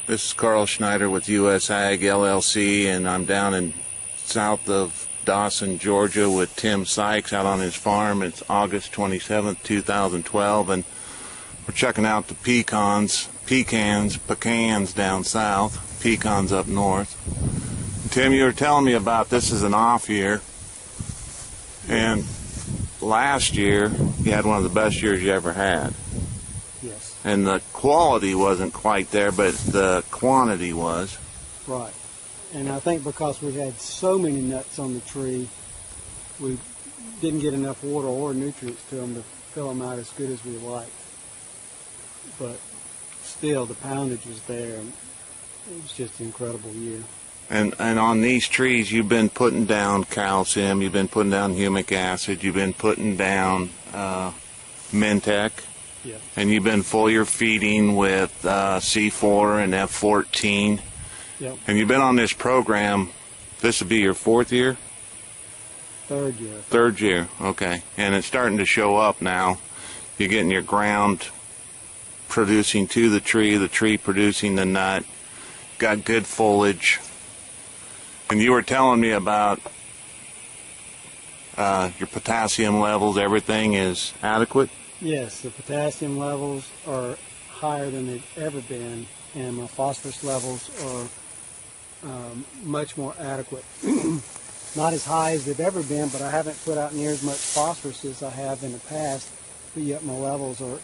This is Carl Schneider with US Ag LLC, and I'm down in south of Dawson, Georgia with Tim Sykes out on his farm. It's August 27th, 2012, and we're checking out the pecans down south, pecans up north. Tim, you were telling me about this is an off year, and last year you had one of the best years you ever had. Yes. And the quality wasn't quite there, but the quantity was. Right. And I think because we had so many nuts on the tree, we didn't get enough water or nutrients to them to fill them out as good as we liked. But still, the poundage was there, and it was just an incredible year. And on these trees, you've been putting down calcium, you've been putting down humic acid, you've been putting down Mintec. Yeah. And you've been foliar feeding with C4 and F14. Yep. And you've been on this program, this would be your fourth year? Third year. Third year, okay. And it's starting to show up now. You're getting your ground producing to the tree producing the nut. Got good foliage. And you were telling me about your potassium levels, everything is adequate? Yes, the potassium levels are higher than they've ever been, and my phosphorus levels are much more adequate. Not as high as they've ever been, but I haven't put out near as much phosphorus as I have in the past, but yet my levels are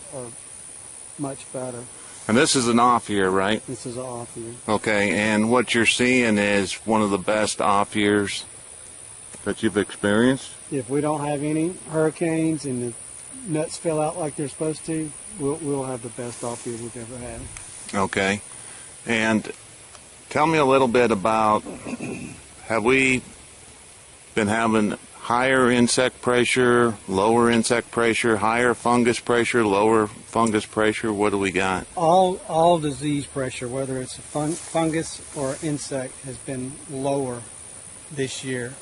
much better. And this is an off year, right? This is an off year. Okay, and what you're seeing is one of the best off years that you've experienced? If we don't have any hurricanes and the nuts fill out like they're supposed to, we'll have the best off year we've ever had. Okay. And tell me a little bit about, have we been having higher insect pressure, lower insect pressure, higher fungus pressure, lower fungus pressure? What do we got? All disease pressure, whether it's a fungus or insect, has been lower this year.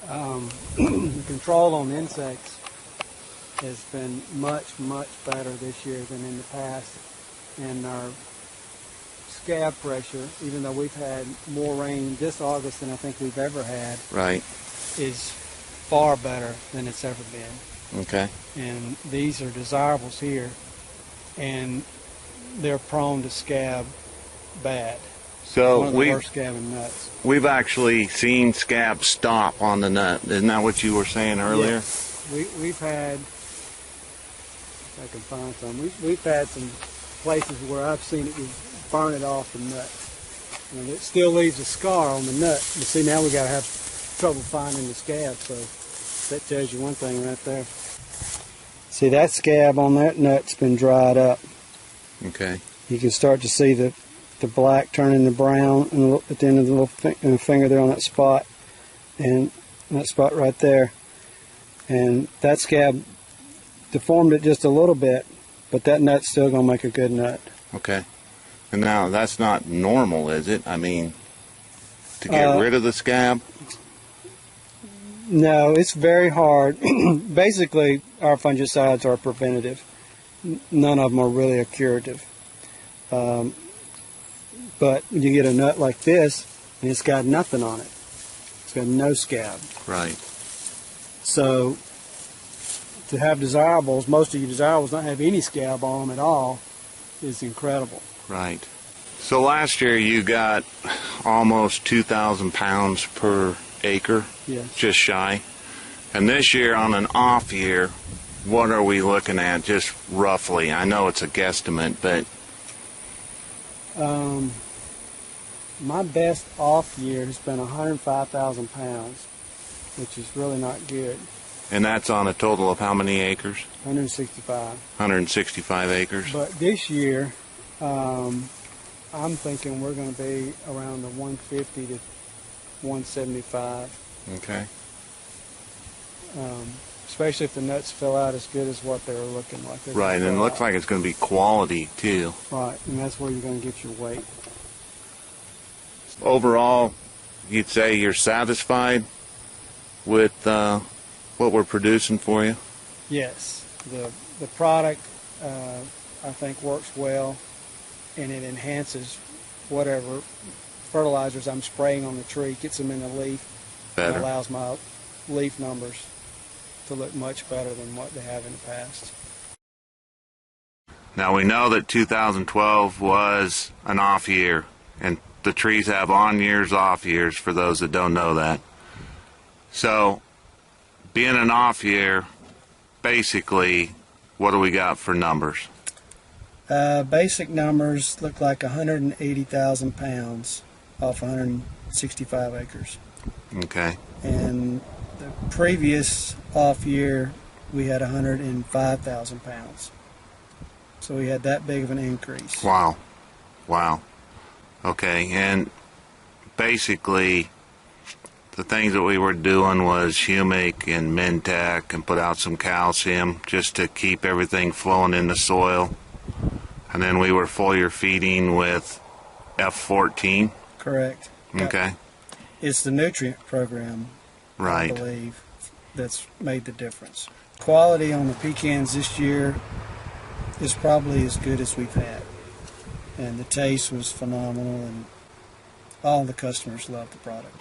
The control on insects has been much better this year than in the past, and our scab pressure, even though we've had more rain this August than I think we've ever had, right, is far better than it's ever been. Okay. And these are desirables here, and they're prone to scab bad. So one of the worst scabbing nuts. We've actually seen scab stop on the nut. Isn't that what you were saying earlier? Yes. We've had, if I can find some, we've had some places where I've seen it burn it off the nut. And it still leaves a scar on the nut. But see, now we got to have trouble finding the scab, so that tells you one thing right there. See, that scab on that nut's been dried up. Okay. You can start to see the black turning to brown and at the end of the little finger there on that spot, and that spot right there. And that scab deformed it just a little bit, but that nut's still going to make a good nut. Okay. And now that's not normal, is it? I mean, to get rid of the scab? No, it's very hard. Basically, our fungicides are preventative. None of them are really a curative. But you get a nut like this, and it's got nothing on it. It's got no scab. Right. So to have desirables, most of your desirables don't have any scab on them at all, is incredible. Right. So last year you got almost 2,000 pounds per acre, yes, just shy. And this year on an off year, what are we looking at, just roughly? I know it's a guesstimate, but... my best off year has been 105,000 pounds, which is really not good. And that's on a total of how many acres? 165. 165 acres. But this year, I'm thinking we're going to be around the 150 to 175. Okay. Especially if the nuts fill out as good as what they were looking like. Right, and it looks like it's going to be quality too. Right, and that's where you're going to get your weight. Overall, you'd say you're satisfied with what we're producing for you? Yes, the product I think works well, and it enhances whatever fertilizers I'm spraying on the tree gets them in the leaf and Better. allows my leaf numbers to look much better than what they have in the past. Now we know that 2012 was an off year, and the trees have on years, off years, for those that don't know that. So, being an off year, basically, what do we got for numbers? Basic numbers look like 180,000 pounds off 165 acres. Okay. And the previous off year, we had 105,000 pounds. So we had that big of an increase. Wow. Wow. Okay, and basically, the things that we were doing was humic and Mintec and put out some calcium just to keep everything flowing in the soil. And then we were foliar feeding with F14. Correct. Okay. It's the nutrient program, Right. I believe, that's made the difference. Quality on the pecans this year is probably as good as we've had. And the taste was phenomenal, and all the customers loved the product.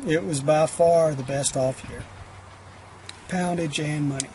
It was by far the best off year. Poundage and money.